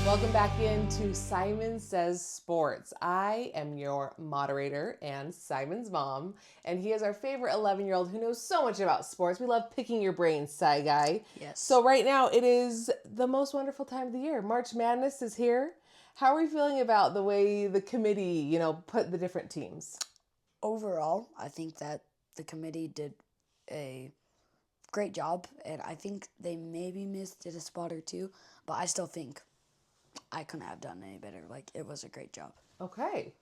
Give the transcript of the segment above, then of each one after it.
Welcome back into Simon Says Sports. I am your moderator and Simon's mom, and he is our favorite 11-year-old who knows so much about sports. We love picking your brains, Cy Guy. Yes. So right now it is the most wonderful time of the year. March Madness is here. How are we feeling about the way the committee, put the different teams? Overall, I think that the committee did a great job, and I think they maybe missed it a spot or two, but I still think I couldn't have done any better. It was a great job. Okay.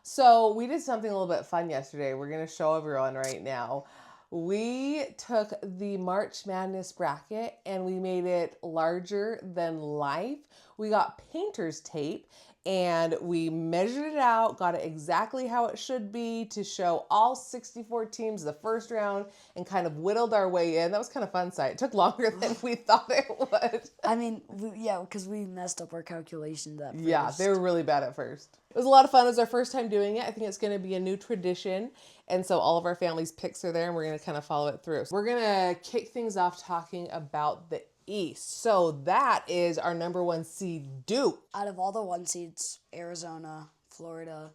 So we did something a little bit fun yesterday. We're going to show everyone right now. We took the March Madness bracket and we made it larger than life. We got painter's tape and we measured it out, got it exactly how it should be to show all 64 teams the first round and kind of whittled our way in. That was kind of fun sight. It took longer than we thought it would. I mean, because we messed up our calculations at first. Yeah, they were really bad at first. It was a lot of fun. It was our first time doing it. I think it's going to be a new tradition. And so all of our family's picks are there and we're going to kind of follow it through. So we're going to kick things off talking about the East. So that is our number one seed, Duke. Out of all the one seeds, Arizona, Florida,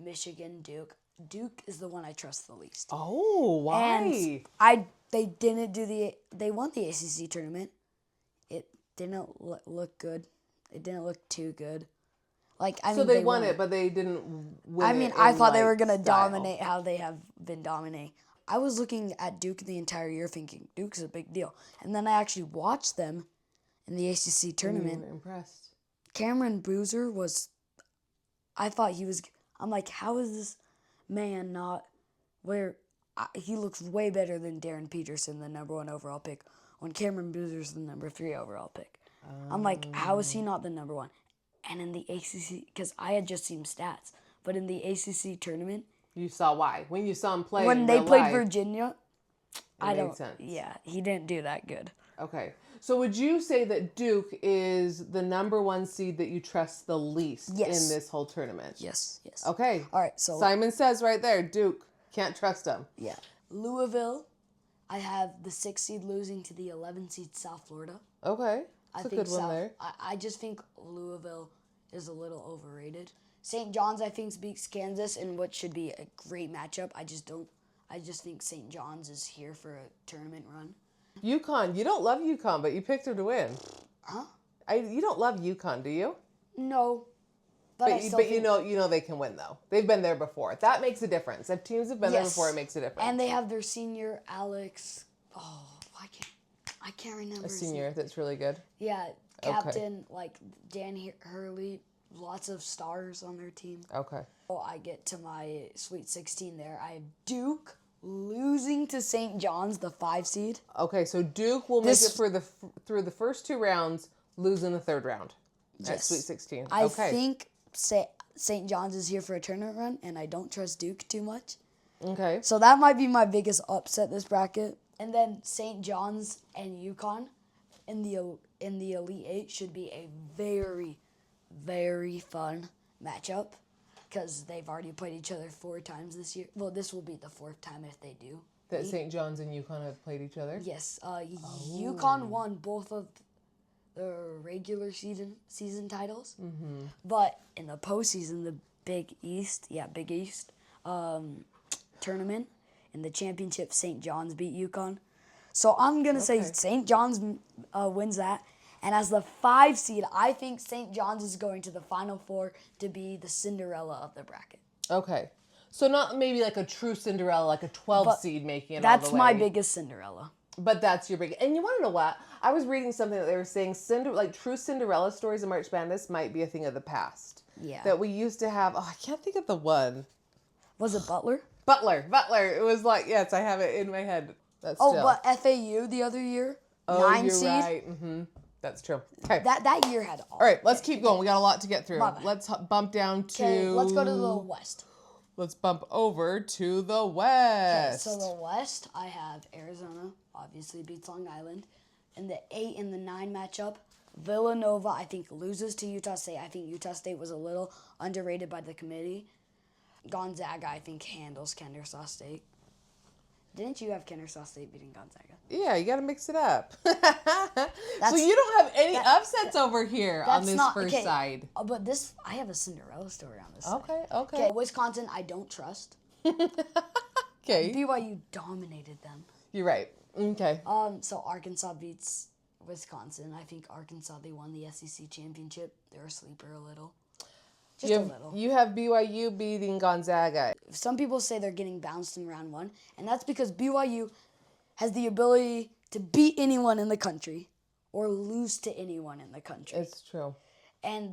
Michigan, Duke. Duke is the one I trust the least. Oh, why? And they won the ACC tournament. It didn't look good. It didn't look too good. So they won it, but they didn't win I thought they were going to dominate how they have been dominating. I was looking at Duke the entire year thinking, Duke's a big deal. And then I actually watched them in the ACC tournament. Impressed. Cameron Boozer was, I'm like, how is this man not where, he looks way better than Darren Peterson, the number 1 overall pick, when Cameron Boozer's the number 3 overall pick. I'm like, how is he not the number 1? And in the ACC, because I had just seen stats, but in the ACC tournament, you saw why when you saw him play. When they played Virginia, made sense. Yeah, he didn't do that good. Okay, so would you say that Duke is the number 1 seed that you trust the least in this whole tournament? Yes. Okay. All right. So Simon says right there, Duke can't trust them. Yeah. Louisville, I have the 6 seed losing to the 11 seed South Florida. Okay. That's a good one there. I just think Louisville is a little overrated. St. John's, I think, beats Kansas in what should be a great matchup. I just think St. John's is here for a tournament run. UConn, you don't love UConn, but you picked them to win. Huh? You don't love UConn, do you? No. But you know they can win though. They've been there before. That makes a difference. If teams have been there before, it makes a difference. And they have their senior Alex. Oh, I can't remember. A senior that's really good. Yeah, captain Dan Hurley. Lots of stars on their team. Okay. So I get to my Sweet 16 there. I have Duke losing to St. John's, the 5 seed. Okay, so Duke will make it through the first 2 rounds, lose in the 3rd round at Sweet 16. I think St. John's is here for a tournament run, and I don't trust Duke too much. Okay. So that might be my biggest upset this bracket. And then St. John's and UConn in the Elite 8 should be a very, very fun matchup because they've already played each other 4 times this year. Well, this will be the 4th time if they do. That St. John's and UConn have played each other? Yes. UConn won both of the regular season titles. Mm-hmm. But in the postseason, the Big East tournament, in the championship, St. John's beat UConn. So I'm going to say St. John's wins that. And as the 5 seed, I think St. John's is going to the Final Four to be the Cinderella of the bracket. Okay. So not maybe like a true Cinderella, like a 12 seed making it all the way. That's my biggest Cinderella. But that's your big... And you want to know what? I was reading something that they were saying true Cinderella stories in March Madness might be a thing of the past. Yeah. That we used to have... Oh, I can't think of the one. Was it Butler? Butler. It was yes, I have it in my head. But FAU the other year? 9 seed? Right. Mm-hmm. That's true. Okay. That year had all. All right, let's keep going. We got a lot to get through. Let's bump down to... Okay, let's go to the West. Let's bump over to the West. Okay, so the West, I have Arizona, obviously beats Long Island. In the 8 and the 9 matchup, Villanova, I think, loses to Utah State. I think Utah State was a little underrated by the committee. Gonzaga, I think, handles Kennesaw State. Didn't you have Kennesaw State beating Gonzaga? Yeah, you got to mix it up. So you don't have any upsets over here on this first side. But I have a Cinderella story on this Okay, side. okay. Wisconsin, I don't trust. Okay. BYU dominated them. You're right. Okay. So Arkansas beats Wisconsin. I think Arkansas, they won the SEC championship. They're a sleeper a little. Just a little. You have BYU beating Gonzaga. Some people say they're getting bounced in round 1, and that's because BYU has the ability to beat anyone in the country or lose to anyone in the country. It's true. And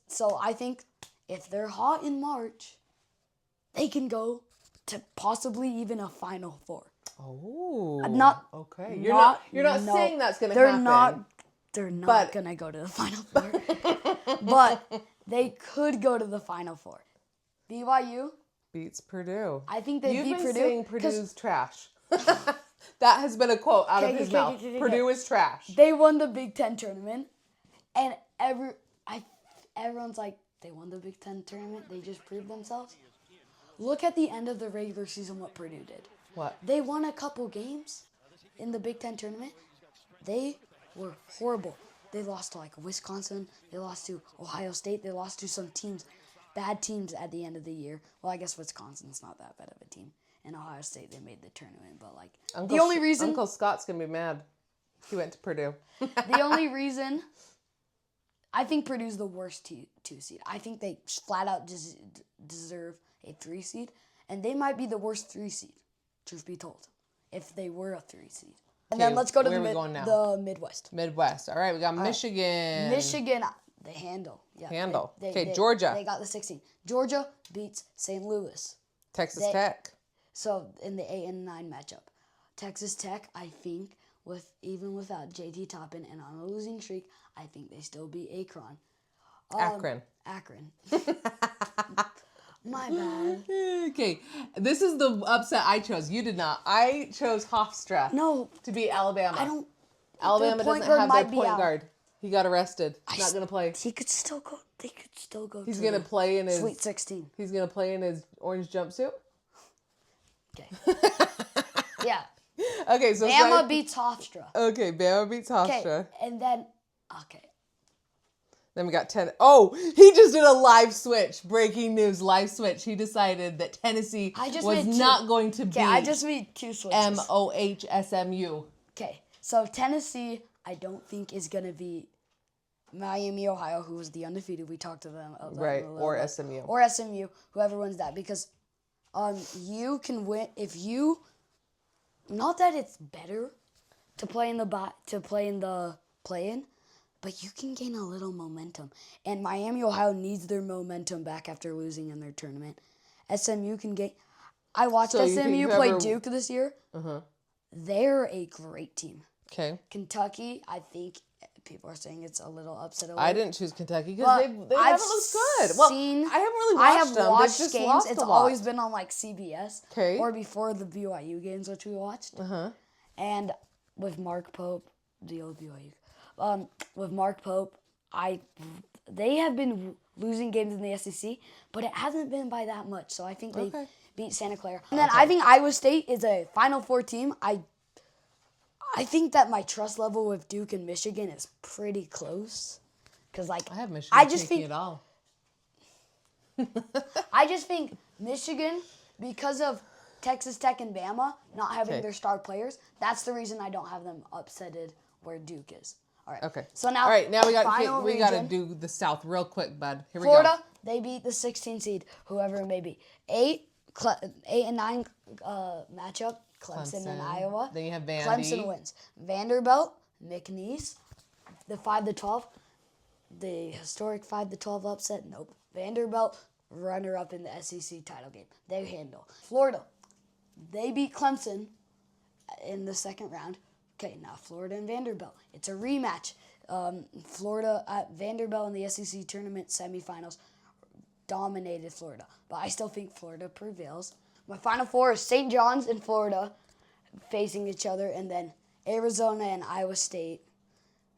so I think if they're hot in March, they can go to possibly even a Final Four. Oh. Okay. You're not saying that's going to happen. They're not going to go to the Final Four. But they could go to the Final Four. BYU beats Purdue. I think they beat Purdue. You've been saying Purdue's trash. That has been a quote out of his mouth. Purdue is trash. They won the Big Ten tournament, and everyone's like, they won the Big Ten tournament. They just proved themselves. Look at the end of the regular season what Purdue did. What? They won a couple games in the Big Ten tournament. They were horrible. They lost to Wisconsin. They lost to Ohio State. They lost to some bad teams at the end of the year. Well, I guess Wisconsin's not that bad of a team. And Ohio State, they made the tournament. But the only reason Uncle Scott's gonna be mad. He went to Purdue. The only reason I think Purdue's the worst 2 seed. I think they flat out deserve a 3 seed, and they might be the worst 3 seed. Truth be told, if they were a 3 seed. And then let's go to the Midwest. Midwest. All right, we got Michigan. Michigan, the handle. Yeah, handle. Georgia. They got the 16. Georgia beats St. Louis. Texas Tech. So in the 8 and 9 matchup, Texas Tech, I think, even without JT Toppin and on a losing streak, I think they still beat Akron. Akron. My bad. Okay, this is the upset I chose. You did not. I chose Hofstra. To beat Alabama. Alabama doesn't have their point guard. He got arrested. He's not gonna play. He could still go. They could still go. He's gonna play in his Sweet 16. He's gonna play in his orange jumpsuit. Okay. Yeah. Okay, so Bama beats Hofstra. Okay, Bama beats Hofstra. Okay, and then Then we got he just did a live switch. Breaking news, live switch. He decided that Tennessee was not going to beat. Okay, I just made 2 switches. MOHSMU. Okay, so Tennessee, I don't think is going to beat Miami, Ohio, who was the undefeated. We talked to them. Right, or SMU. Or SMU, whoever wins that. Because you can win if you... Not that it's better to play in the play-in, but you can gain a little momentum. And Miami, Ohio needs their momentum back after losing in their tournament. SMU can gain... I watched SMU play Duke this year. They're a great team. Okay. Kentucky, I think people are saying it's a little upset. I didn't choose Kentucky because they haven't looked good. Well, I haven't really watched them. Watched games. It's always been on CBS. Okay. Or before the BYU games, which we watched. And with Mark Pope, the old BYU, with Mark Pope, they have been losing games in the SEC, but it hasn't been by that much. So I think they beat Santa Clara. And then I think Iowa State is a Final Four team. I think that my trust level with Duke and Michigan is pretty close. Because, I have Michigan taking it all. I just think Michigan, because of Texas Tech and Bama not having their star players, that's the reason I don't have them upsetted where Duke is. All right. Okay. So now, we got to do the South real quick, bud. Here we go. Florida, go. They beat the 16 seed, whoever it may be. 8 and 9 matchup. Clemson and Iowa. Then you have Vandy. Clemson wins. Vanderbilt, McNeese, the 5-12, the historic 5-12 upset. Nope. Vanderbilt, runner-up in the SEC title game. They handle. Florida, they beat Clemson in the second round. Okay, now Florida and Vanderbilt. It's a rematch. Florida at Vanderbilt in the SEC tournament semifinals dominated Florida, but I still think Florida prevails. My Final Four is St. John's and Florida facing each other, and then Arizona and Iowa State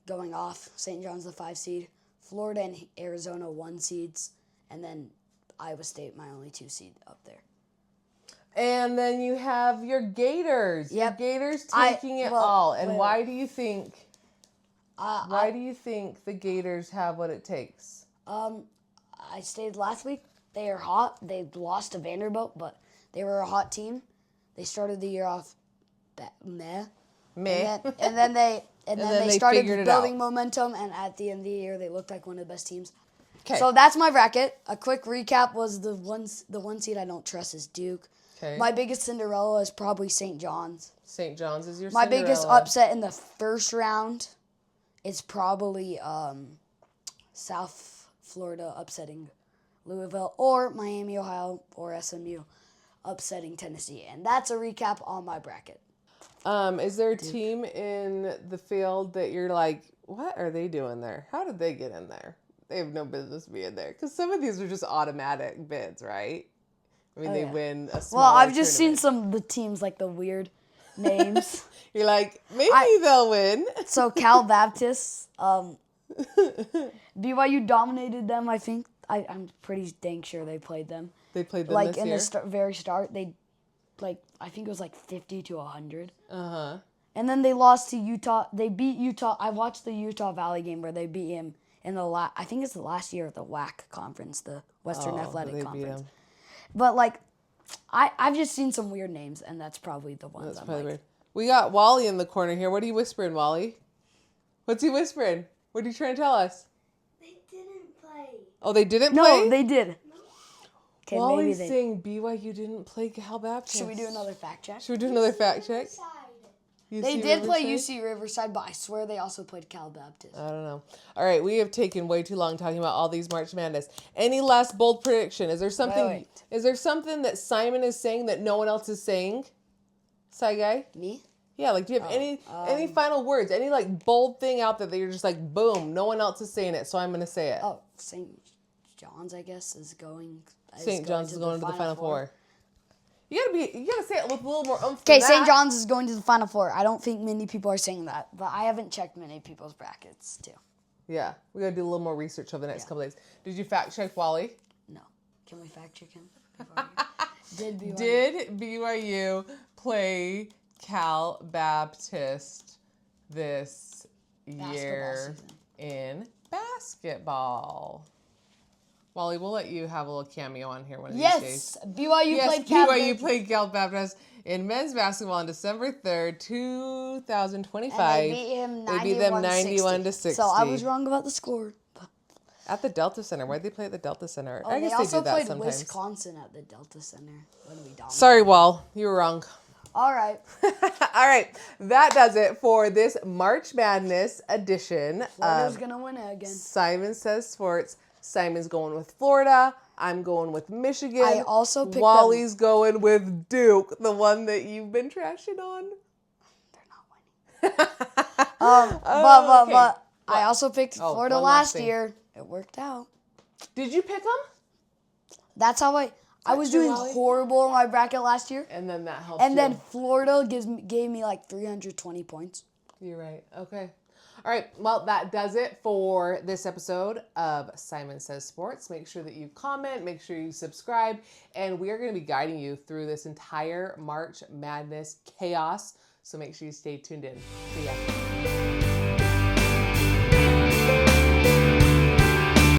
going off. St. John's the 5 seed, Florida and Arizona 1 seeds, and then Iowa State my only 2 seed up there. And then you have your Gators. Yep. Your Gators taking it all. And wait. why do you think? Why do you think the Gators have what it takes? I stated last week they are hot. They lost to Vanderbilt, but they were a hot team. They started the year off meh. Meh. And then they started figured it building out. momentum, and at the end of the year, they looked like one of the best teams. Okay. So that's my bracket. A quick recap was the one seed I don't trust is Duke. Okay. My biggest Cinderella is probably St. John's. St. John's is your My Cinderella. biggest upset in the first round is probably South Florida upsetting Louisville, or Miami, Ohio, or SMU upsetting Tennessee. And that's a recap on my bracket. Is there a team in the field that you're like, what are they doing there? How did they get in there? They have no business being there. Because some of these are just automatic bids, right? I mean, they win a small Well, I've just seen some of the teams, like the weird names. You're like, maybe they'll win. So Cal Baptist, BYU dominated them, I think. I'm pretty dang sure they played them. They played them like this in year? the very start, they I think it was like 50 to 100. Uh-huh. And then they lost to Utah. They beat Utah. I watched the Utah Valley game where they beat him in the I think it's the last year of the WAC conference, the Western Athletic Conference. But like, I've just seen some weird names, and that's probably the ones. That's probably weird. We got Wally in the corner here. What are you whispering, Wally? What's he whispering? What are you trying to tell us? They didn't play. Oh, they didn't play? No, they did. Okay, maybe Wally's they. saying BYU didn't play Cal Baptist. Should we do another fact check? Should we do another fact check? Side. They UC did play Riverside? UC Riverside, but I swear they also played Cal Baptist. I don't know. All right, we have taken way too long talking about all these March Madness. Any last bold prediction? Is there something? Wait. Is there something that Simon is saying that no one else is saying? Side guy? Me? Yeah, like do you have any final words? Any like bold thing out there that you're just like, boom, no one else is saying it, so I'm gonna say it. Oh, St. John's, I guess, is going. St. John's is going to the Final Four. You gotta say it with a little more oomph. Okay, than St. that. John's is going to the Final Four. I don't think many people are saying that, but I haven't checked many people's brackets too. Yeah, we gotta do a little more research over the next couple days. Did you fact check Wally? No. Can we fact check him? Did BYU play Cal Baptist this year season. in basketball? Wally, we'll let you have a little cameo on here one of these Yes, days. BYU Yes, played Cal BYU Baptist. played Cal Baptist in men's basketball on December 3rd, 2025. And they beat him They beat them 91 to 60. So I was wrong about the score. At the Delta Center. Why'd they play at the Delta Center? Oh, I guess they also do that played sometimes. Wisconsin at the Delta Center when we dominated. Sorry, Wall. You were wrong. All right. All right. That does it for this March Madness edition Florida's of going to win it again. Simon Says Sports. Simon's going with Florida. I'm going with Michigan. I also picked Wally's going with Duke, the one that you've been trashing on. They're not winning. Okay. But I also picked Florida one last last thing. year. It worked out. Did you pick them? That's how I was true, doing Wally? horrible in my bracket last year. And then that helped And you. then Florida gave me like 320 points. You're right. Okay. All right. Well, that does it for this episode of Simon Says Sports. Make sure that you comment, make sure you subscribe, and we are going to be guiding you through this entire March Madness chaos. So make sure you stay tuned in. See ya.